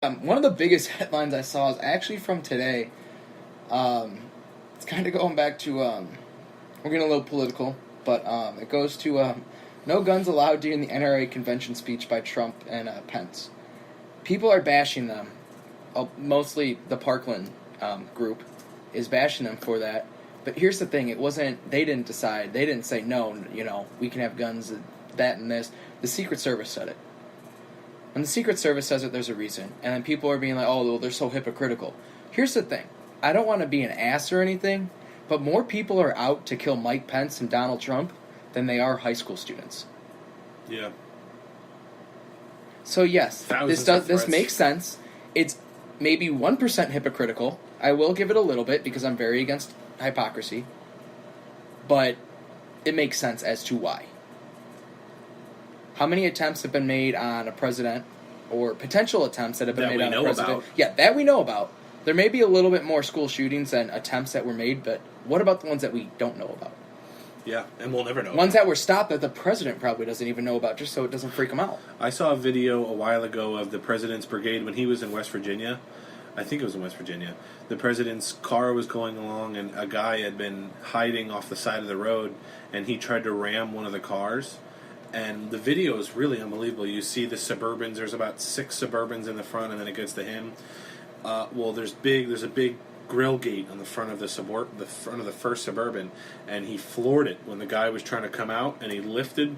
One of the biggest headlines I saw is actually from today. It's kind of going back to, we're getting a little political, but it goes to no guns allowed during the NRA convention speech by Trump and Pence. People are bashing them. Mostly the Parkland group is bashing them for that. But here's the thing, they didn't decide, they didn't say, no, we can have guns, that and this. The Secret Service said it. When the Secret Service says it, there's a reason. And then people are being like, oh, well, they're so hypocritical. Here's the thing. I don't want to be an ass or anything, but more people are out to kill Mike Pence and Donald Trump than they are high school students. Yeah. So yes, this makes sense. It's maybe 1% hypocritical. I will give it a little bit because I'm very against hypocrisy. But it makes sense as to why. How many attempts have been made on a president, or potential attempts that have been made on a president? Yeah, that we know about. There may be a little bit more school shootings than attempts that were made, but what about the ones that we don't know about? Yeah, and we'll never know. Ones that were stopped that the president probably doesn't even know about, just so it doesn't freak him out. I saw a video a while ago of the president's brigade when he was in West Virginia. I think it was in West Virginia. The president's car was going along, and a guy had been hiding off the side of the road, and he tried to ram one of the cars. And the video is really unbelievable. You see the Suburbans. There's about 6 Suburbans in the front, and then it gets to him. There's a big grill gate on the front of the front of the first Suburban, and he floored it when the guy was trying to come out, and he lifted.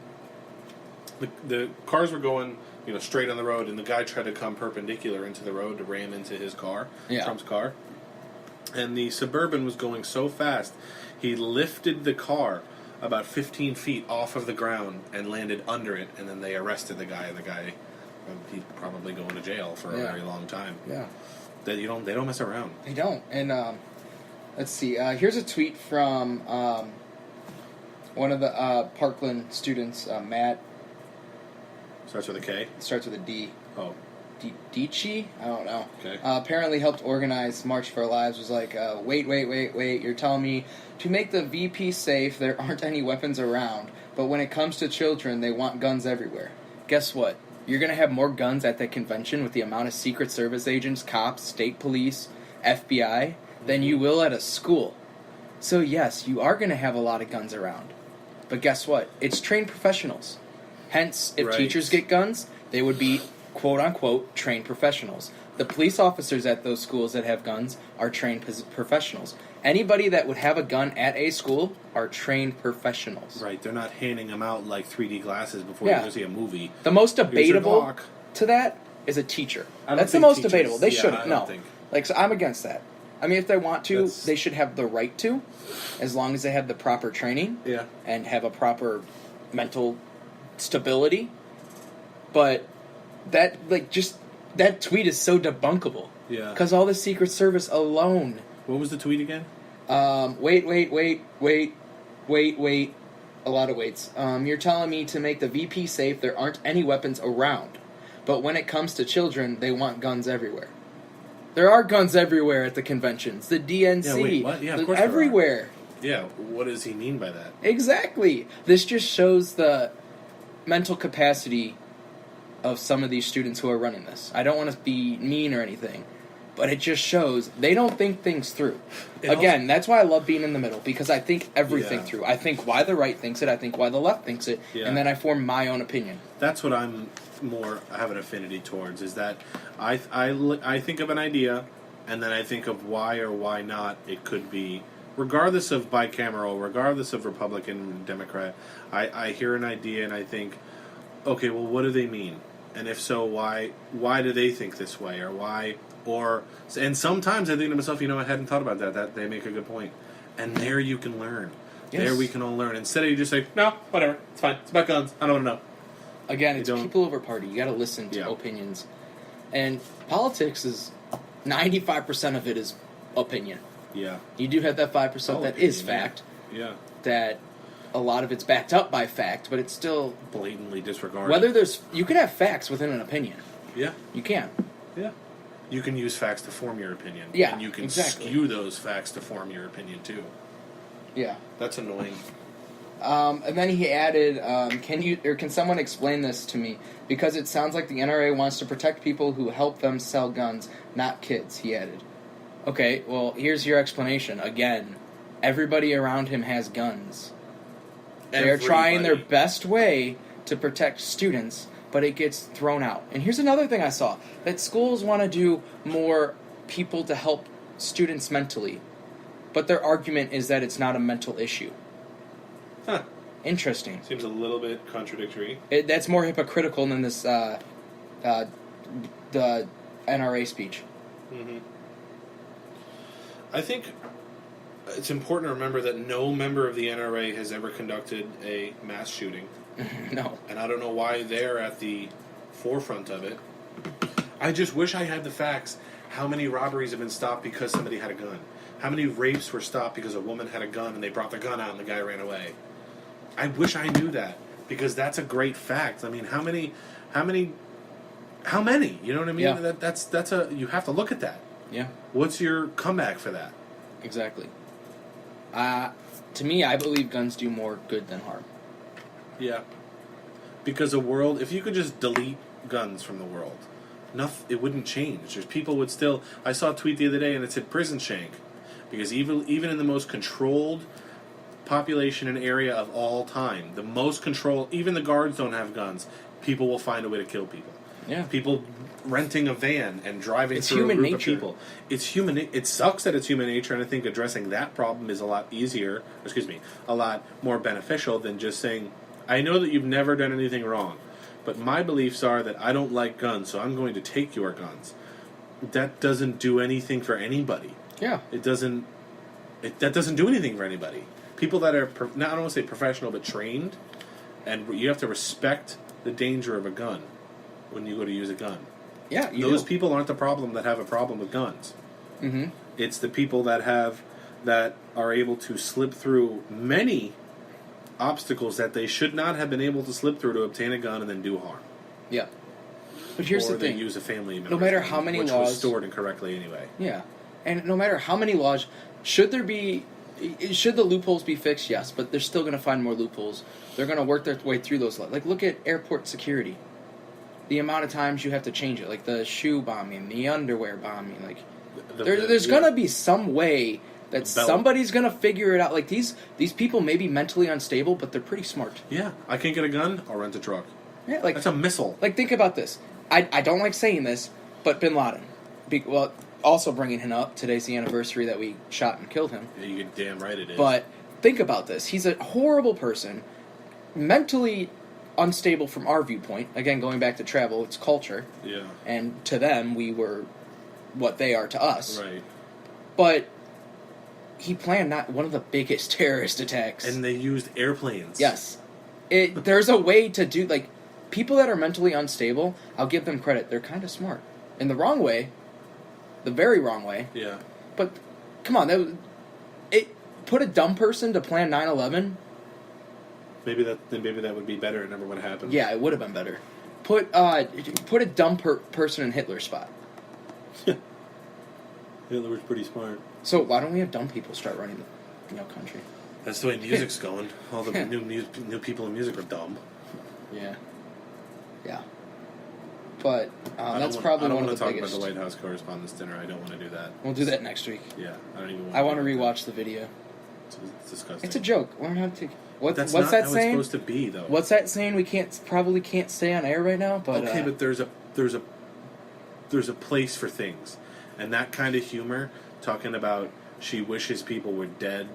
The cars were going, straight on the road, and the guy tried to come perpendicular into the road to ram into his car, Trump's car. And the Suburban was going so fast, he lifted the car about 15 feet off of the ground and landed under it, and then they arrested the guy. The guy, he's probably going to jail for a very long time. Yeah, they don't mess around. They don't. And let's see. Here's a tweet from one of the Parkland students, Matt. Starts with a K. Starts with a D. Oh. Dici? I don't know. Okay. Apparently helped organize March for Our Lives. Was like, wait. You're telling me to make the VP safe, there aren't any weapons around. But when it comes to children, they want guns everywhere. Guess what? You're going to have more guns at the convention with the amount of Secret Service agents, cops, state police, FBI, than you will at a school. So yes, you are going to have a lot of guns around. But guess what? It's trained professionals. Hence, if teachers get guns, they would be quote-unquote trained professionals. The police officers at those schools that have guns are trained professionals. Anybody that would have a gun at a school are trained professionals. Right, they're not handing them out like 3D glasses before you go see a movie. The most debatable to that is a teacher. That's the most debatable. They shouldn't. No. So I'm against that. I mean, if they want to, they should have the right to, as long as they have the proper training and have a proper mental stability. But that tweet is so debunkable. Yeah. Because all the Secret Service alone. What was the tweet again? Wait. A lot of waits. You're telling me to make the VP safe, there aren't any weapons around. But when it comes to children, they want guns everywhere. There are guns everywhere at the conventions. The DNC. Yeah, wait, what? Yeah, of course everywhere. Yeah, what does he mean by that? Exactly. This just shows the mental capacity of some of these students who are running this. I don't want to be mean or anything, but it just shows they don't think things through. Again, that's why I love being in the middle, because I think everything through. I think why the right thinks it, I think why the left thinks it, and then I form my own opinion. That's what I have an affinity towards, is that I think of an idea, and then I think of why or why not it could be, regardless of bicameral, regardless of Republican, Democrat. I hear an idea and I think, okay, well, what do they mean? And if so, why do they think this way? Or why? And sometimes I think to myself, I hadn't thought about that. That they make a good point. And there you can learn. Yes. There we can all learn. Instead of you just say, no, whatever, it's fine. It's about guns. I don't want to know. Again, it's people over party. You got to listen to opinions. And politics is 95% of it is opinion. Yeah. You do have that 5% that is fact. Yeah. That a lot of it's backed up by fact, but it's still blatantly disregarded. You can have facts within an opinion. Yeah. You can. Yeah. You can use facts to form your opinion. Yeah. And you can skew those facts to form your opinion too. Yeah. That's annoying. And then he added, can someone explain this to me? Because it sounds like the NRA wants to protect people who help them sell guns, not kids, he added. Okay, well, here's your explanation. Again, everybody around him has guns. They're trying their best way to protect students, but it gets thrown out. And here's another thing I saw, that schools want to do more people to help students mentally, but their argument is that it's not a mental issue. Huh. Interesting. Seems a little bit contradictory. That's more hypocritical than this the NRA speech. Mm-hmm. I think it's important to remember that no member of the NRA has ever conducted a mass shooting. No. And I don't know why they're at the forefront of it. I just wish I had the facts. How many robberies have been stopped because somebody had a gun? How many rapes were stopped because a woman had a gun and they brought the gun out and the guy ran away? I wish I knew that, because that's a great fact. I mean, how many? You know what I mean? Yeah. That's you have to look at that. Yeah. What's your comeback for that? Exactly. To me, I believe guns do more good than harm. Yeah. Because if you could just delete guns from the world, it wouldn't change. People would still. I saw a tweet the other day and it said prison shank, because even in the most controlled population and area of all time, the most control, even the guards don't have guns. People will find a way to kill people. Yeah. People renting a van and driving It's through human a group nature. of people. It's human. It sucks that it's human nature, and I think addressing that problem is a lot a lot more beneficial than just saying, I know that you've never done anything wrong, but my beliefs are that I don't like guns, so I'm going to take your guns. That doesn't do anything for anybody. Yeah. That doesn't do anything for anybody. People that are, I don't want to say professional, but trained, and you have to respect the danger of a gun when you go to use a gun. Yeah, Those people aren't the problem that have a problem with guns. Mm-hmm. It's the people that are able to slip through many obstacles that they should not have been able to slip through to obtain a gun and then do harm. Yeah. But here's or the thing. They use a family member. No matter how many which laws... was stored incorrectly anyway. Yeah. And no matter how many laws... Should the loopholes be fixed? Yes, but they're still going to find more loopholes. They're going to work their way through those. Like, look at airport security. The amount of times you have to change it. Like the shoe bombing, the underwear bombing. Like, there's going to be some way that somebody's going to figure it out. Like, these people may be mentally unstable, but they're pretty smart. Yeah. I can't get a gun, I'll rent a truck. Yeah, like, that's a missile. Like, think about this. I don't like saying this, but Bin Laden. Also bringing him up, today's the anniversary that we shot and killed him. Yeah, you're damn right it is. But think about this. He's a horrible person, mentally unstable from our viewpoint. Again, going back to travel, it's culture. Yeah. And to them, we were what they are to us. Right. But he planned not one of the biggest terrorist attacks. And they used airplanes. Yes. There's a way to do, like, people that are mentally unstable, I'll give them credit. They're kind of smart. In the wrong way. The very wrong way. Yeah. But, come on, put a dumb person to plan 9/11. Maybe that would be better. It never would have happened. Yeah, it would have been better. Put a dumb person in Hitler's spot. Hitler was pretty smart. So why don't we have dumb people start running the country? That's the way music's going. All the new people in music are dumb. Yeah. Yeah. But that's probably one of the biggest. I don't want to talk about the White House Correspondents' Dinner. I don't want to do that. We'll do that next week. Yeah, I don't even want. I want to rewatch the video. It's disgusting. It's a joke. Learn how to. What's not that how saying? It's supposed to be, though. What's that saying? We probably can't stay on air right now. But okay, but there's a place for things, and that kind of humor, talking about she wishes people were dead.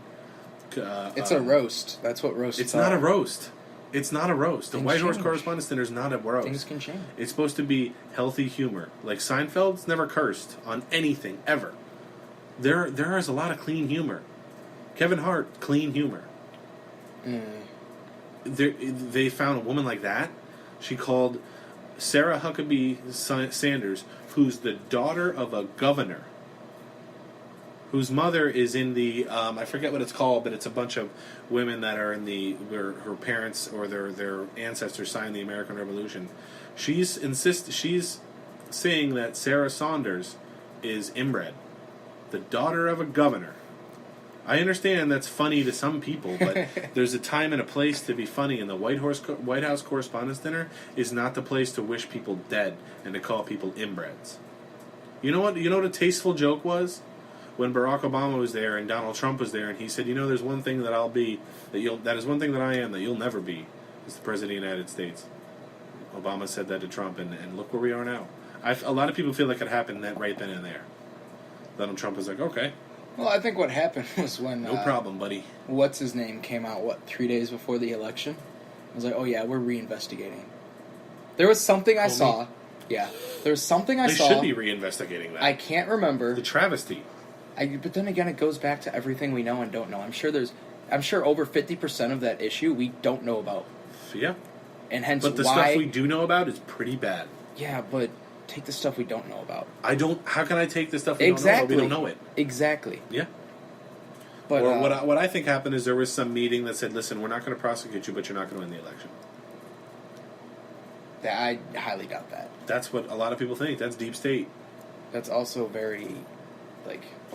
It's a roast. That's what roast. It's not a roast. It's not a roast. The White Horse Correspondents' Dinner is not a roast. Things can change. It's supposed to be healthy humor. Like Seinfeld's never cursed on anything ever. There is a lot of clean humor. Kevin Hart, clean humor. They found a woman like that. She called Sarah Huckabee Sanders, who's the daughter of a governor, whose mother is in the I forget what it's called, but it's a bunch of women that are in where her parents or their ancestors signed the American Revolution. She's saying that Sarah Saunders is inbred, the daughter of a governor. I understand that's funny to some people, but there's a time and a place to be funny, and the White House Correspondents' Dinner is not the place to wish people dead and to call people inbreds. You know what? You know what a tasteful joke was? When Barack Obama was there and Donald Trump was there, and he said, there's one thing that I'll be, that is one thing that I am that you'll never be, is the President of the United States. Obama said that to Trump, and look where we are now. A lot of people feel like it happened right then and there. Donald Trump was like, okay. Well, I think what happened was when... No problem, buddy. What's-his-name came out, 3 days before the election? I was like, oh yeah, we're reinvestigating. There was something I saw. Yeah. There was something I saw. They should be reinvestigating that. I can't remember. The travesty. But then again, it goes back to everything we know and don't know. I'm sure over 50% of that issue we don't know about. Yeah. And hence But the stuff we do know about is pretty bad. Yeah, but take the stuff we don't know about. How can I take the stuff we don't know about? We don't know it. Exactly. Yeah. But, or what I think happened is there was some meeting that said, listen, we're not going to prosecute you, but you're not going to win the election. I highly doubt that. That's what a lot of people think. That's deep state. That's also very,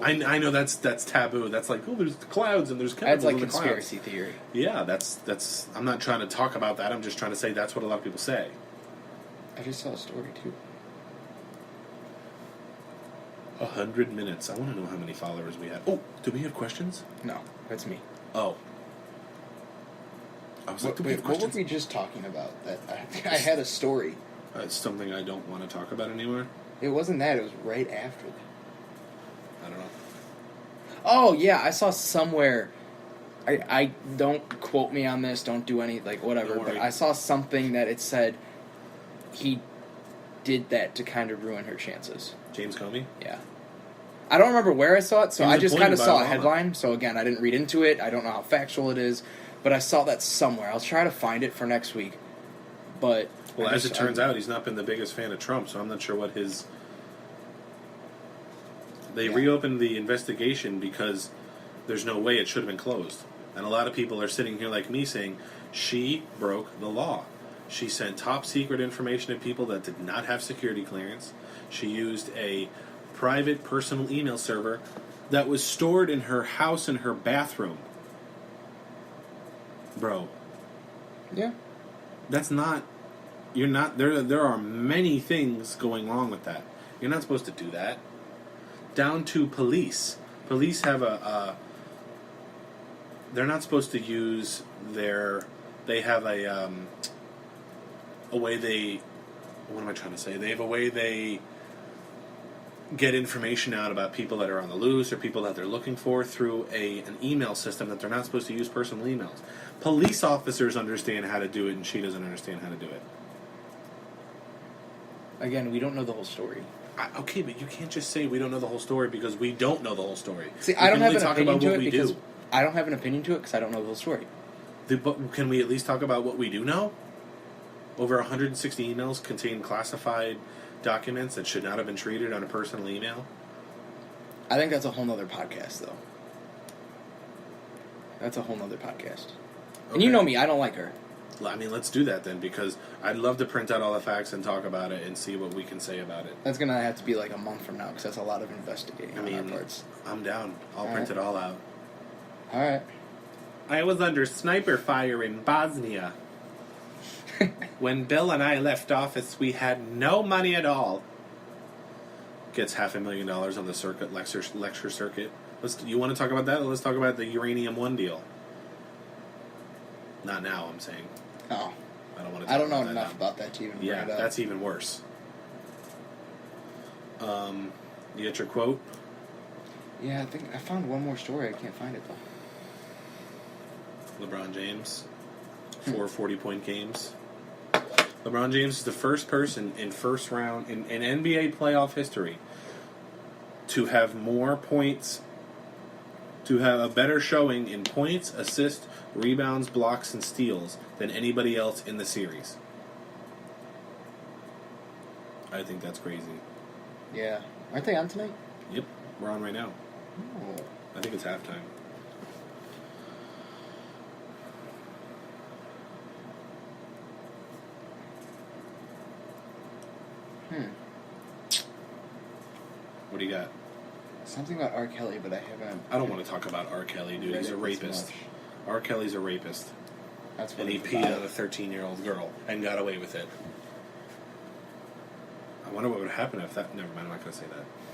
I know that's taboo. That's like, oh, there's clouds and there's chemicals that's in the conspiracy clouds. theory. Yeah, that's. I'm not trying to talk about that. I'm just trying to say that's what a lot of people say. I just saw a story too. 100 minutes. I want to know how many followers we have. Oh, do we have questions? No, that's me. Oh. I was like, do we have what questions? were we just talking about? That I had a story. It's something I don't want to talk about anymore. It wasn't that. It was right after that. I don't know. Oh, yeah. I saw somewhere. I don't quote me on this. Don't do any, whatever. But I saw something that it said he did that to kind of ruin her chances. James Comey? Yeah. I don't remember where I saw it, so I just kind of saw a Obama. headline. So, again, I didn't read into it. I don't know how factual it is. But I saw that somewhere. I'll try to find it for next week. But... Well, as it turns out, he's not been the biggest fan of Trump, so I'm not sure what his... They reopened the investigation because there's no way it should have been closed. And a lot of people are sitting here like me saying, she broke the law. She sent top-secret information to people that did not have security clearance. She used a private personal email server that was stored in her house in her bathroom. Bro. Yeah. That's not... You're not... There are many things going wrong with that. You're not supposed to do that. Down to police. Police have they're not supposed to use their... They have a way they... What am I trying to say? They have a way they get information out about people that are on the loose or people that they're looking for through an email system that they're not supposed to use personal emails. Police officers understand how to do it, and she doesn't understand how to do it. Again, we don't know the whole story. Okay, but you can't just say we don't know the whole story because we don't know the whole story. See, I don't have an opinion to it because I don't have an opinion to it because I don't know the whole story. But can we at least talk about what we do know? Over 160 emails contain classified documents that should not have been treated on a personal email. I think that's a whole nother podcast, though. That's a whole nother podcast. Okay. And you know me, I don't like her. I mean, let's do that then, because I'd love to print out all the facts and talk about it and see what we can say about it. That's going to have to be like a month from now, because that's a lot of investigating on our parts. I'm down. I'll print it all out. All right. I was under sniper fire in Bosnia. When Bill and I left office, we had no money at all. Gets $500,000 on the circuit lecture circuit. You want to talk about that? Let's talk about the Uranium One deal. Not now, I'm saying. Oh. I don't want to. I don't know enough about that to even bring it up. That's even worse. You get your quote? Yeah, I think I found one more story. I can't find it though. LeBron James, 4 40-point games. LeBron James is the first person in first round in NBA playoff history to have more points, to have a better showing in points, assists, rebounds, blocks, and steals than anybody else in the series. I think that's crazy. Yeah. Aren't they on tonight? Yep. We're on right now. Oh. I think it's halftime. What do you got? Something about R. Kelly, but I haven't. I don't want to talk about R. Kelly, dude. read He's a it this rapist. much. R. Kelly's a rapist. That's what And he it's peed about. on a 13-year-old girl and got away with it. I wonder what would happen if that... Never mind, I'm not going to say that.